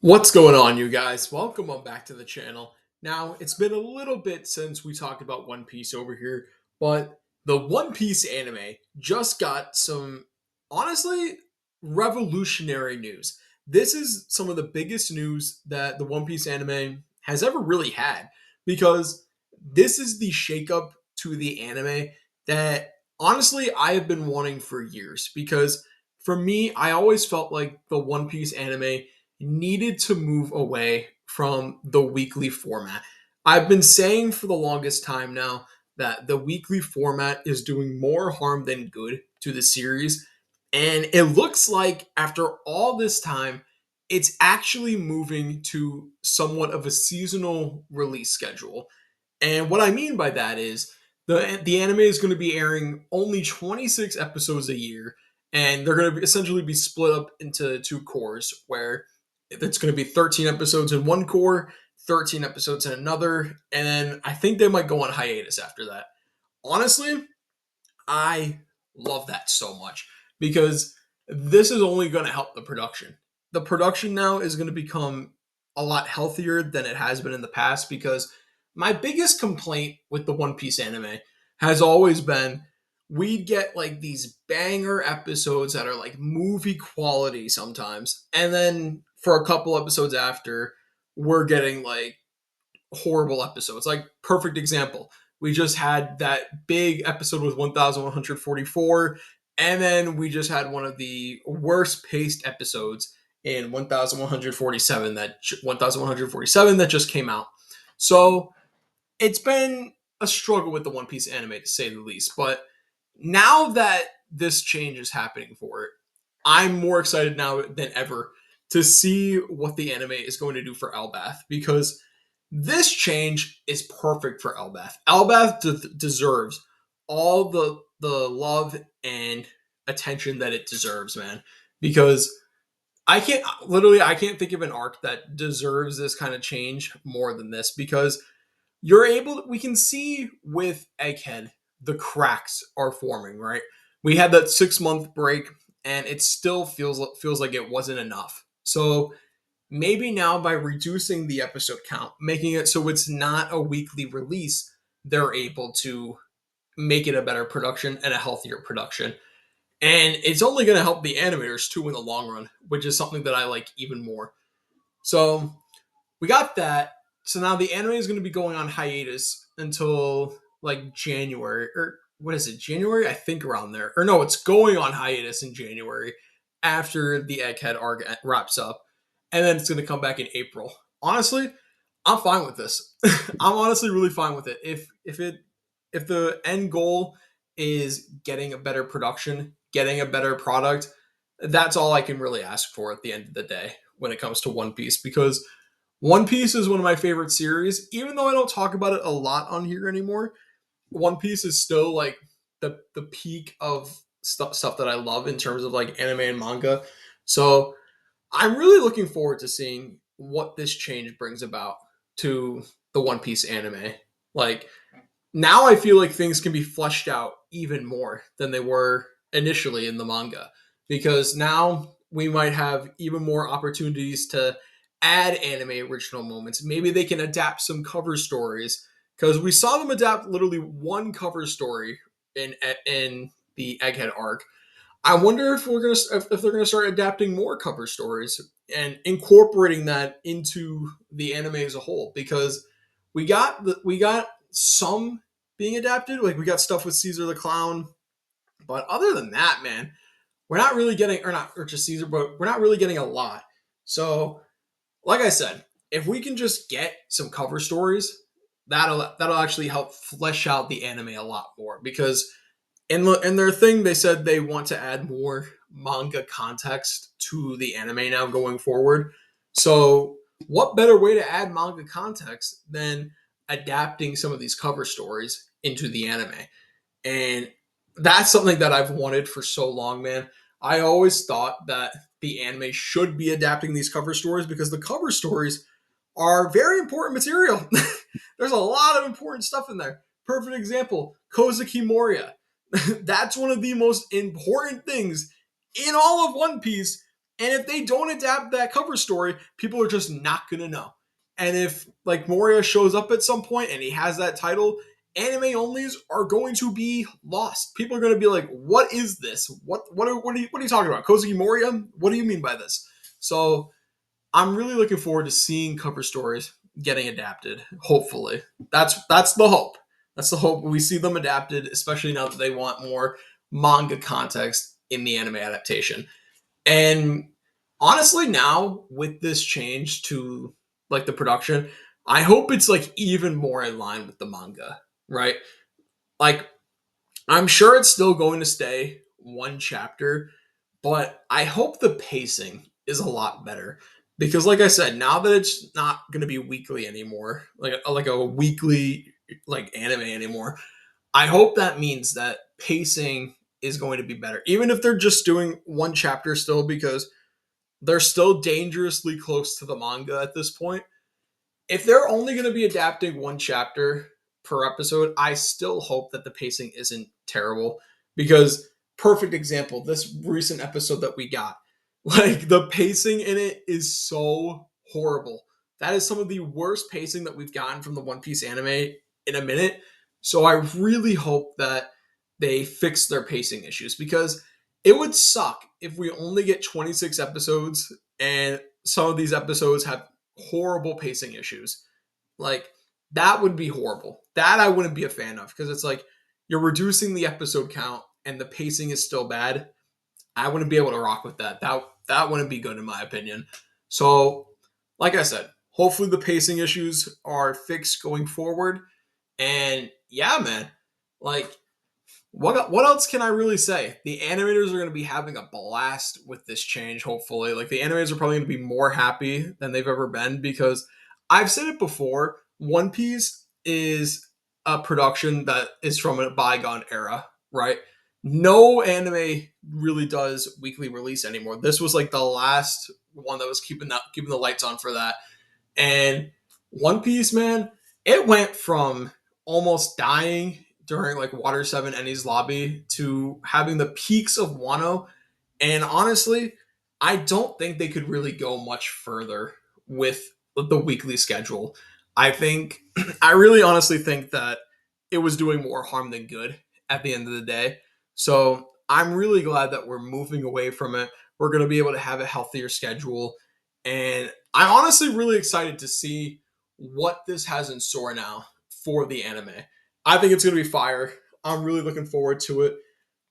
What's going on, you guys? Welcome on back to the channel. Now, it's been a little bit since we talked about One Piece over here, but the One Piece anime just got some, honestly, revolutionary news. This is some of the biggest news that the One Piece anime has ever really had because this is the shakeup to the anime that, honestly, I have been wanting for years. Because for me, I always felt like the One Piece anime needed to move away from the weekly format. I've been saying for the longest time now that the weekly format is doing more harm than good to the series. And it looks like after all this time, it's actually moving to somewhat of a seasonal release schedule. And what I mean by that is the anime is going to be airing only 26 episodes a year, and they're going to essentially be split up into two cores where it's going to be 13 episodes in one core, 13 episodes in another, and then I think they might go on hiatus after that. Honestly, I love that so much because this is only going to help the production. The production now is going to become a lot healthier than it has been in the past because my biggest complaint with the One Piece anime has always been we'd get like these banger episodes that are like movie quality sometimes, and then for a couple episodes after, we're getting like horrible episodes. Like, perfect example. We just had that big episode with 1144, and then we just had one of the worst paced episodes in 1147 that just came out. So it's been a struggle with the One Piece anime to say the least. But now that this change is happening for it, I'm more excited now than ever to see what the anime is going to do for Elbaf because this change is perfect for Elbaf. Elbaf deserves all the love and attention that it deserves, man. Because I can't think of an arc that deserves this kind of change more than this because we can see with Egghead the cracks are forming, right? We had that 6 month break and it still feels like it wasn't enough. So maybe now by reducing the episode count, making it so it's not a weekly release, they're able to make it a better production and a healthier production. And it's only going to help the animators too in the long run, which is something that I like even more. So we got that. So now the anime is going to be going on hiatus until like January, or what is it, January? I think around there. Or no, it's going on hiatus in January after the Egghead arc wraps up, and then it's going to come back in April. Honestly, I'm fine with this. I'm honestly really fine with it. If the end goal is getting a better production, getting a better product, that's all I can really ask for at the end of the day when it comes to One Piece because One Piece is one of my favorite series. Even though I don't talk about it a lot on here anymore, One Piece is still like the peak of stuff that I love in terms of like anime and manga. So I'm really looking forward to seeing what this change brings about to the One Piece anime. Like, now I feel like things can be fleshed out even more than they were initially in the manga because now we might have even more opportunities to add anime original moments. Maybe they can adapt some cover stories because we saw them adapt literally one cover story in the Egghead arc. I wonder if they're gonna start adapting more cover stories and incorporating that into the anime as a whole because we got some being adapted, like we got stuff with Caesar the Clown, but other than that, man, we're not really getting, or just Caesar, but we're not really getting a lot. So like I said, if we can just get some cover stories, that'll actually help flesh out the anime a lot more because in their thing, they said they want to add more manga context to the anime now going forward. So, what better way to add manga context than adapting some of these cover stories into the anime? And that's something that I've wanted for so long, man. I always thought that the anime should be adapting these cover stories because the cover stories are very important material. There's a lot of important stuff in there. Perfect example, Kozuki Moria. That's one of the most important things in all of One Piece, And if they don't adapt that cover story, people are just not going to know. And if like Moria shows up at some point and he has that title, anime onlys are going to be lost. People are going to be like, "What is this? What are you talking about? Kozuki Moria? What do you mean by this?" So I'm really looking forward to seeing cover stories getting adapted. Hopefully, that's the hope. That's the hope. We see them adapted, especially now that they want more manga context in the anime adaptation. And honestly, now with this change to like the production, I hope it's like even more in line with the manga, right? Like I'm sure it's still going to stay one chapter, but I hope the pacing is a lot better because, like I said, now that it's not going to be weekly anymore, like a weekly like anime anymore, I hope that means that pacing is going to be better, even if they're just doing one chapter still, because they're still dangerously close to the manga at this point. If they're only going to be adapting one chapter per episode, I still hope that the pacing isn't terrible because perfect example, this recent episode that we got, like the pacing in it is so horrible. That is some of the worst pacing that we've gotten from the One Piece anime in a minute. So I really hope that they fix their pacing issues because it would suck if we only get 26 episodes and some of these episodes have horrible pacing issues. Like that would be horrible. That I wouldn't be a fan of because it's like you're reducing the episode count and the pacing is still bad. I wouldn't be able to rock with that. That wouldn't be good in my opinion. So, like I said, hopefully the pacing issues are fixed going forward. And yeah, man, like what else can I really say? The animators are going to be having a blast with this change, hopefully. Like, the animators are probably going to be more happy than they've ever been because I've said it before One Piece is a production that is from a bygone era, right? No anime really does weekly release anymore. This was like the last one that was keeping the lights on for that. And One Piece, man, it went from almost dying during like Water 7 Enies Lobby to having the peaks of Wano. And honestly, I don't think they could really go much further with the weekly schedule. I think, I really honestly think that it was doing more harm than good at the end of the day. So I'm really glad that we're moving away from it. We're going to be able to have a healthier schedule. And I'm honestly really excited to see what this has in store now for the anime. I think it's going to be fire. I'm really looking forward to it.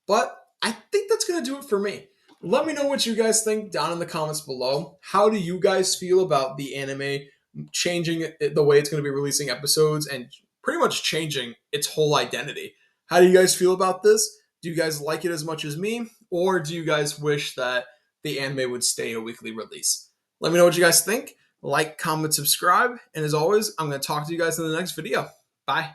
But I think that's going to do it for me. Let me know what you guys think down in the comments below. How do you guys feel about the anime changing the way it's going to be releasing episodes and pretty much changing its whole identity? How do you guys feel about this? Do you guys like it as much as me? Or do you guys wish that the anime would stay a weekly release? Let me know what you guys think. Like, comment, subscribe. And as always, I'm going to talk to you guys in the next video. Bye.